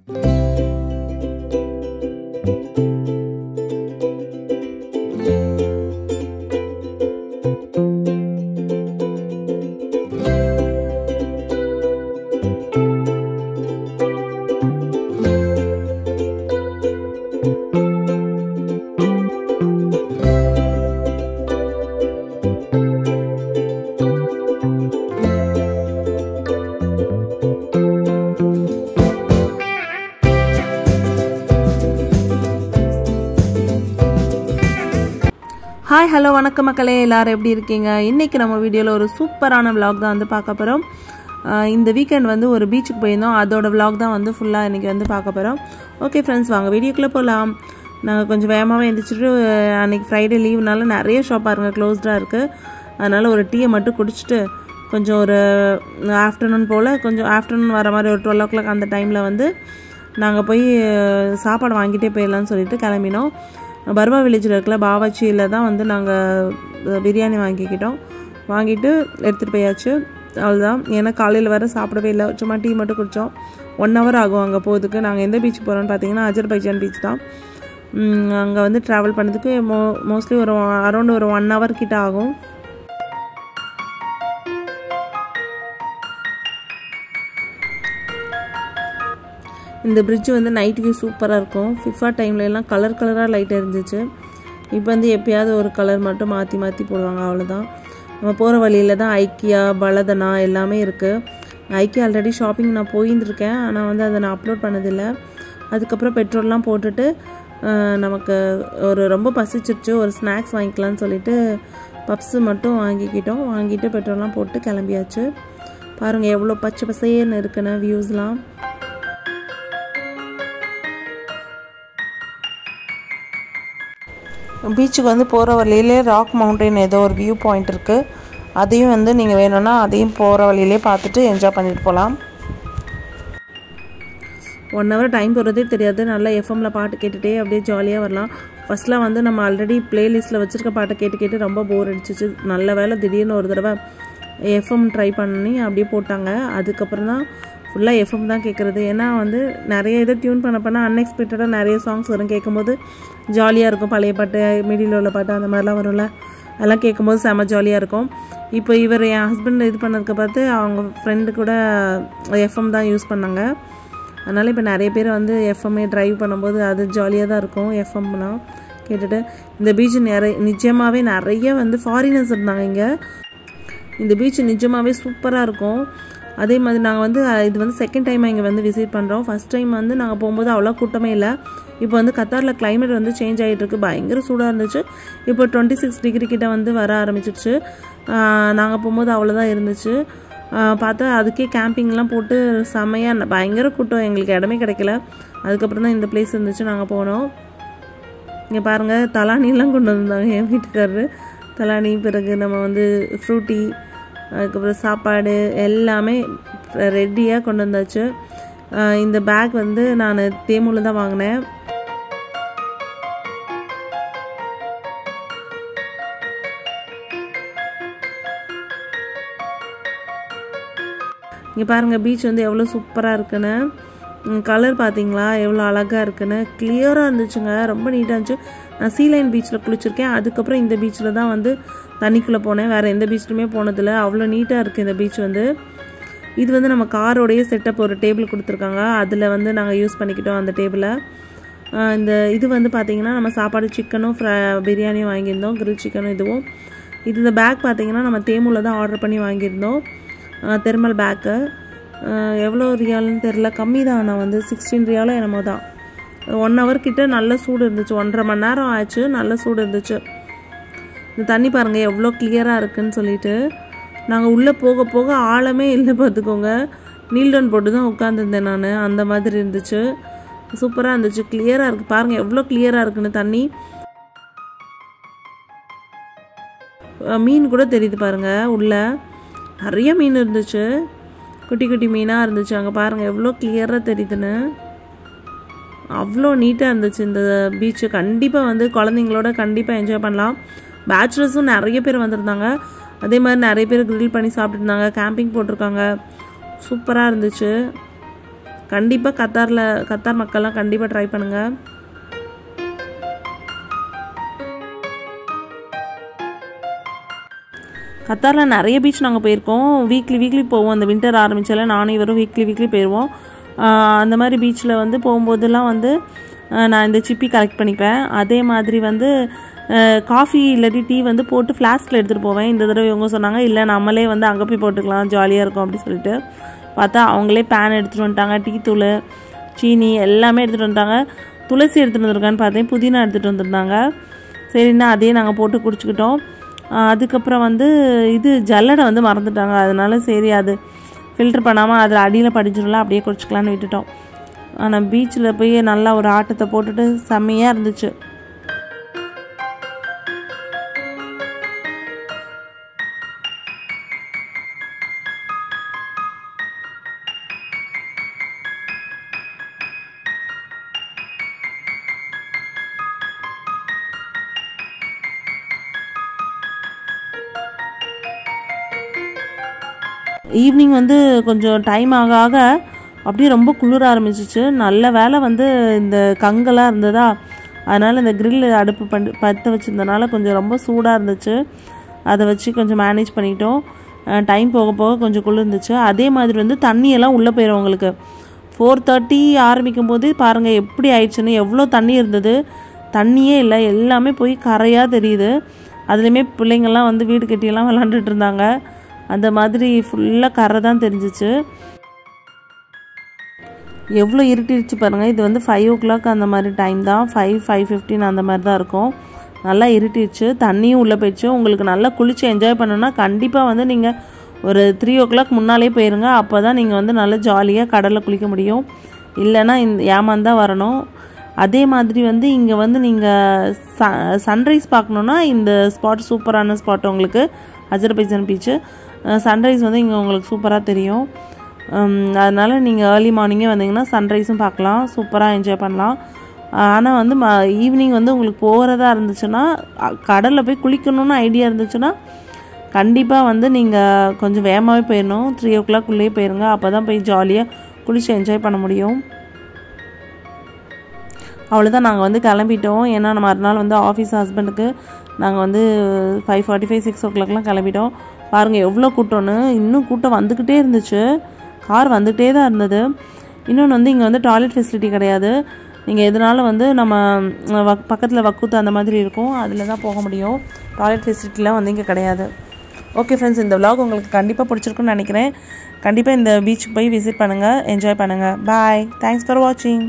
Hi hello வணக்கம் மக்களே, எல்லாரும் எப்படி இருக்கீங்க? இன்றைக்கி நம்ம வீடியோவில் ஒரு சூப்பரான விலாக் தான் வந்து பார்க்க போகிறோம். இந்த வீக்கெண்ட் வந்து ஒரு பீச்சுக்கு போயிருந்தோம், அதோட விலாக் தான் வந்து ஃபுல்லாக இன்றைக்கி வந்து பார்க்க போகிறோம். ஓகே ஃப்ரெண்ட்ஸ், வாங்க வீடியோக்குள்ளே போகலாம். நாங்கள் கொஞ்சம் வேகமாகவே எழுந்திரிச்சிட்டு அன்றைக்கி ஃப்ரைடே லீவ்னால நிறைய ஷாப் பாருங்கள் க்ளோஸ்டாக இருக்குது. அதனால் ஒரு டீயை மட்டும் குடிச்சிட்டு கொஞ்சம் ஒரு ஆஃப்டர்நூன் போல், கொஞ்சம் ஆஃப்டர்நூன் வர மாதிரி ஒரு 12 o'clock அந்த டைமில் வந்து நாங்கள் போய் சாப்பாடு வாங்கிட்டே போயிடலான்னு சொல்லிட்டு கிளம்பினோம். பர்வா வில்லேஜில் இருக்கிற பாவாச்சியில் தான் வந்து நாங்கள் பிரியாணி வாங்கிட்டு எடுத்துகிட்டு போயாச்சு. அவ்வளோதான். ஏன்னா காலையில் வேறு சாப்பிடவே இல்லை, சும்மா டீ மட்டும் குடித்தோம். 1 hour ஆகும் அங்கே போகிறதுக்கு. நாங்கள் எந்த பீச் போகிறோன்னு பார்த்தீங்கன்னா அஜர்பைஜான் பீச் தான். அங்கே வந்து ட்ராவல் பண்ணதுக்கு மோஸ்ட்லி ஒரு அரௌண்ட் ஒரு 1 hour கிட்ட ஆகும். இந்த பிரிட்ஜ் வந்து நைட் வியூ சூப்பராக இருக்கும். ஃபிஃபா டைம்லலாம் கலராக லைட் இருந்துச்சு. இப்போ வந்து எப்போயாவது ஒரு கலர் மட்டும் மாற்றி போடுவாங்க, அவ்வளோதான். நம்ம போகிற வழியில் தான் ஐக்கியா, பலதனா எல்லாமே இருக்குது. ஐக்கியா ஆல்ரெடி ஷாப்பிங் நான் போயிருந்துருக்கேன், ஆனால் வந்து அதை நான் அப்லோட் பண்ணதில்லை. அதுக்கப்புறம் பெட்ரோல்லாம் போட்டுட்டு நமக்கு ரொம்ப பசிச்சிருச்சு, ஒரு ஸ்நாக்ஸ் வாங்கிக்கலான்னு சொல்லிட்டு பப்ஸு மட்டும் வாங்கிட்டு பெட்ரோல்லாம் போட்டு கிளம்பியாச்சு. பாருங்கள் எவ்வளோ பச்சை பசேன்னு இருக்குன்னு வியூஸ்லாம். பீச்சுக்கு வந்து போகிற வழியிலே ராக் மவுண்டன் ஏதோ ஒரு வியூ பாயிண்ட் இருக்குது. அதையும் வந்து நீங்கள் வேணும்னா அதையும் போகிற வழியிலே பார்த்துட்டு என்ஜாய் பண்ணிட்டு போகலாம். 1 hour டைம் போகிறதே தெரியாது. நல்லா எஃப்எம்மில் பாட்டு கேட்டுகிட்டே அப்படியே ஜாலியாக வரலாம். ஃபஸ்ட்லாம் வந்து நம்ம ஆல்ரெடி ப்ளேலிஸ்ட்டில் வச்சுருக்க பாட்டை கேட்டு ரொம்ப போர் அடிச்சிச்சு. நல்ல வேலை திடீர்னு ஒரு தடவை எஃப்எம் ட்ரை பண்ணி அப்படியே போட்டாங்க. அதுக்கப்புறம் தான் ஃபுல்லாக எஃப்எம் தான் கேட்குறது. ஏன்னா வந்து நிறைய இதை டியூன் பண்ண அன்எக்ஸ்பெக்டடாக நிறைய சாங்ஸ் வரும். கேட்கும்போது ஜாலியாக இருக்கும். பழைய பாட்டு, மிடில் உள்ள பாட்டு அந்த மாதிரிலாம் வரும்ல, அதெல்லாம் கேட்கும்போது செம்ம ஜாலியாக இருக்கும். இப்போ இவர் என் ஹஸ்பண்ட் இது பண்ணதுக்கு பார்த்து அவங்க ஃப்ரெண்டு கூட எஃப்எம் தான் யூஸ் பண்ணாங்க. அதனால் இப்போ நிறைய பேர் வந்து எஃப்எம்ஏ ட்ரைவ் பண்ணும்போது அது ஜாலியாக தான் இருக்கும் எஃப்எம்னா கேட்டுட்டு. இந்த பீச் நிஜமாகவே நிறைய வந்து ஃபாரினர்ஸ் இருந்தாங்க இங்கே. இந்த பீச் நிஜமாகவே சூப்பராக இருக்கும். அதே மாதிரி நாங்கள் வந்து இது வந்து செகண்ட் டைம் இங்கே வந்து விசிட் பண்ணுறோம். ஃபஸ்ட் டைம் வந்து நாங்கள் போகும்போது அவ்வளோ கூட்டமே இல்லை. இப்போ வந்து கத்தாரில் கிளைமேட் வந்து சேஞ்ச் ஆகிட்டுருக்கு, பயங்கர சூடாக இருந்துச்சு. இப்போ 26 degree கிட்ட வந்து வர ஆரம்பிச்சிருச்சு. நாங்கள் போகும்போது அவ்வளோதான் இருந்துச்சு. பார்த்தா அதுக்கே கேம்பிங்லாம் போட்டு செம்மையாக பயங்கர கூட்டம், எங்களுக்கு இடமே கிடைக்கல. அதுக்கப்புறம் தான் இந்த பிளேஸ் இருந்துச்சு, நாங்கள் போனோம். இங்கே பாருங்கள் தலானிலாம் கொண்டு வந்தாங்க என் வீட்டுக்காரரு. தலானி, பிறகு நம்ம வந்து ஃப்ரூட்டி, அதுக்கப்புறம் சாப்பாடு எல்லாமே ரெடியாக கொண்டு வந்தாச்சு. இந்த பேக் வந்து நான் தேமூல தான் வாங்கினேன். இங்கே பாருங்கள் பீச் வந்து எவ்வளோ சூப்பராக இருக்குன்னு. கலர் பார்த்தீங்களா எவ்வளோ அழகாக இருக்குன்னு. கிளியராக இருந்துச்சுங்க, ரொம்ப நீட்டாக இருந்துச்சு. நான் சீலைன் பீச்சில் குளிச்சிருக்கேன். அதுக்கப்புறம் இந்த பீச்சில் தான் வந்து தண்ணிக்குள்ளே போனேன். வேறு எந்த பீச்லையுமே போனதில்லை. அவ்வளோ நீட்டாக இருக்குது இந்த பீச் வந்து. இது வந்து நம்ம காரோடைய செட்டப் ஒரு டேபிள் கொடுத்துருக்காங்க, அதில் வந்து நாங்கள் யூஸ் பண்ணிக்கிட்டோம் அந்த டேபிளை. இது வந்து பார்த்திங்கன்னா நம்ம சாப்பாடு சிக்கனும் பிரியாணியும் வாங்கியிருந்தோம், கிரில் சிக்கனும் இதுவும். இந்த பேக் பார்த்திங்கன்னா நம்ம தேமூல தான் ஆர்டர் பண்ணி வாங்கியிருந்தோம். தெர்மல் பேக்கு எவ்வளோ ரியால்னு தெரில, கம்மி தான். நான் வந்து 16 ரியாலோ என்னமோ தான். 1 hour கிட்ட நல்ல சூடு இருந்துச்சு, 1.5 மணி நேரம் ஆச்சு, நல்ல சூடு இருந்துச்சு. இந்த தண்ணி பாருங்கள் எவ்வளோ கிளியராக இருக்குதுன்னு சொல்லிட்டு. நாங்கள் உள்ளே போக ஆழமே இல்லை பார்த்துக்கோங்க. நீல் டவுன் போட்டு தான் உட்காந்துருந்தேன் நான், அந்த மாதிரி இருந்துச்சு. சூப்பராக இருந்துச்சு, கிளியராக இருக்குது. பாருங்கள் எவ்வளோ கிளியராக இருக்குன்னு தண்ணி. மீன் கூட தெரியுது பாருங்கள், உள்ளே நிறைய மீன் இருந்துச்சு, குட்டி குட்டி மீனாக இருந்துச்சு. அங்கே பாருங்கள் எவ்வளோ கிளியராக தெரியுதுன்னு. அவ்வளோ நீட்டாக இருந்துச்சு இந்த பீச்சு. கண்டிப்பாக வந்து குழந்தைங்களோட கண்டிப்பாக என்ஜாய் பண்ணலாம். பேச்சுலர்ஸும் நிறைய பேர் வந்திருந்தாங்க. அதே மாதிரி நிறைய பேர் கிரில் பண்ணி சாப்பிட்டுருந்தாங்க, கேம்பிங் போட்டிருக்காங்க. சூப்பராக இருந்துச்சு. கண்டிப்பாக கத்தார் மக்கள்லாம் கண்டிப்பாக ட்ரை பண்ணுங்கள். கத்தாரில் நிறைய பீச் நாங்கள் போயிருக்கோம். வீக்லி போவோம். அந்த வின்டர் ஆரம்பிச்சால நானும் இவரும் வீக்லி போயிடுவோம். அந்த மாதிரி பீச்சில் வந்து போகும்போதெல்லாம் வந்து நான் இந்த சிப்பி கலெக்ட் பண்ணிப்பேன். அதே மாதிரி வந்து காஃபி இல்லாட்டி டீ வந்து போட்டு ஃப்ளாஸ்கில் எடுத்துகிட்டு போவேன். இந்த தடவை இவங்க சொன்னாங்க இல்லை நம்மளே வந்து அங்கே போய் போட்டுக்கலாம், ஜாலியாக இருக்கும் அப்படின்னு சொல்லிட்டு பார்த்தா அவங்களே பேன் எடுத்துகிட்டு வந்துட்டாங்க. டீ தூள், சீனி எல்லாமே எடுத்துகிட்டு வந்துட்டாங்க. துளசி எடுத்துகிட்டு வந்துருக்கான்னு பார்த்தேன், புதினா எடுத்துகிட்டு வந்துருந்தாங்க. சரின்னா அதையே நாங்கள் போட்டு குடிச்சிக்கிட்டோம். அதுக்கப்புறம் வந்து இது ஜல்லடை வந்து மறந்துட்டாங்க. அதனால சரி அது ஃபில்டர் பண்ணாமல் அதில் அடியில் படிச்சிடலாம், அப்படியே குடிச்சிக்கலான்னு விட்டுட்டோம். ஆனால் பீச்சில் போய் நல்லா ஒரு ஆட்டத்தை போட்டுட்டு செம்மையாக இருந்துச்சு. ஈவினிங் வந்து கொஞ்சம் டைம் ஆக அப்படியே ரொம்ப குளிர ஆரம்பிச்சிச்சு. நல்ல வேலை வந்து இந்த கங்கெல்லாம் இருந்ததா, அதனால் இந்த கிரில் அடுப்பு பற்ற வச்சுருந்தனால கொஞ்சம் ரொம்ப சூடாக இருந்துச்சு. அதை வச்சு கொஞ்சம் மேனேஜ் பண்ணிட்டோம். டைம் போக கொஞ்சம் குளிர் இருந்துச்சு. அதே மாதிரி வந்து தண்ணியெல்லாம் உள்ளே போயிடும். உங்களுக்கு 4:30 ஆரம்பிக்கும் போது பாருங்கள் எப்படி ஆயிடுச்சுன்னு. எவ்வளோ தண்ணி இருந்தது, தண்ணியே இல்லை, எல்லாமே போய் கரையாக தெரியுது. அதுலேயுமே பிள்ளைங்கள்லாம் வந்து வீடு கட்டியெல்லாம் விளாண்டுட்டு இருந்தாங்க. அந்த மாதிரி ஃபுல்லாக கரை தான் தெரிஞ்சிச்சு. எவ்வளோ இருட்டிடுச்சு பாருங்கள். இது வந்து 5 o'clock அந்த மாதிரி டைம் தான், 5:15 அந்த மாதிரி தான் இருக்கும். நல்லா இருட்டிடுச்சு, தண்ணியும் உள்ளே போயிடுச்சு. உங்களுக்கு நல்லா குளிச்சு என்ஜாய் பண்ணணுன்னா கண்டிப்பாக வந்து நீங்கள் ஒரு 3 o'clock முன்னாலே போயிருங்க. அப்போ தான் நீங்கள் வந்து நல்லா ஜாலியாக கடலில் குளிக்க முடியும். இல்லைன்னா ஏமாந்தான் வரணும். அதே மாதிரி வந்து இங்கே வந்து நீங்கள் சன்ரைஸ் பார்க்கணுன்னா இந்த ஸ்பாட் சூப்பரான ஸ்பாட் உங்களுக்கு, அஜர்பைஜான் பீச்சு. சன்ரைஸ் வந்து இங்கே உங்களுக்கு சூப்பராக தெரியும். அதனால் நீங்கள் ஏர்லி மார்னிங்கே வந்தீங்கன்னா சன்ரைஸும் பார்க்கலாம், சூப்பராக என்ஜாய் பண்ணலாம். ஆனால் வந்து ஈவினிங் வந்து உங்களுக்கு போகிறதா இருந்துச்சுன்னா, கடலில் போய் குளிக்கணும்னு ஐடியா இருந்துச்சுன்னா கண்டிப்பாக வந்து நீங்கள் கொஞ்சம் வேகமாகவே போயிடணும். 3 o'clock போயிருங்க. அப்போ தான் போய் ஜாலியாக குளிச்சு என்ஜாய் பண்ண முடியும். அவ்வளோதான், நாங்கள் வந்து கிளம்பிட்டோம். ஏன்னா மறுநாள் வந்து ஆஃபீஸ் ஹஸ்பண்டுக்கு நாங்கள் வந்து 5:45 6 o'clockலாம் கிளம்பிட்டோம். பாருங்கள் எவ்வளோ கூட்டம்னு. இன்னும் கூட்டம் வந்துக்கிட்டே இருந்துச்சு, கார் வந்துகிட்டே தான் இருந்தது. இன்னொன்று வந்து இங்கே வந்து டாய்லெட் ஃபெசிலிட்டி கிடையாது. நீங்கள் எதனாலும் வந்து நம்ம பக்கத்தில் வக்கூத்து அந்த மாதிரி இருக்கும், அதில் தான் போக முடியும். டாய்லெட் ஃபெசிலிட்டிலாம் வந்து இங்கே கிடையாது. ஓகே ஃப்ரெண்ட்ஸ், இந்த vlog உங்களுக்கு கண்டிப்பாக பிடிச்சிருக்குன்னு நினைக்கிறேன். கண்டிப்பாக இந்த பீச்சுக்கு போய் விசிட் பண்ணுங்கள், என்ஜாய் பண்ணுங்கள். பாய், தேங்க்ஸ் ஃபார் வாட்சிங்.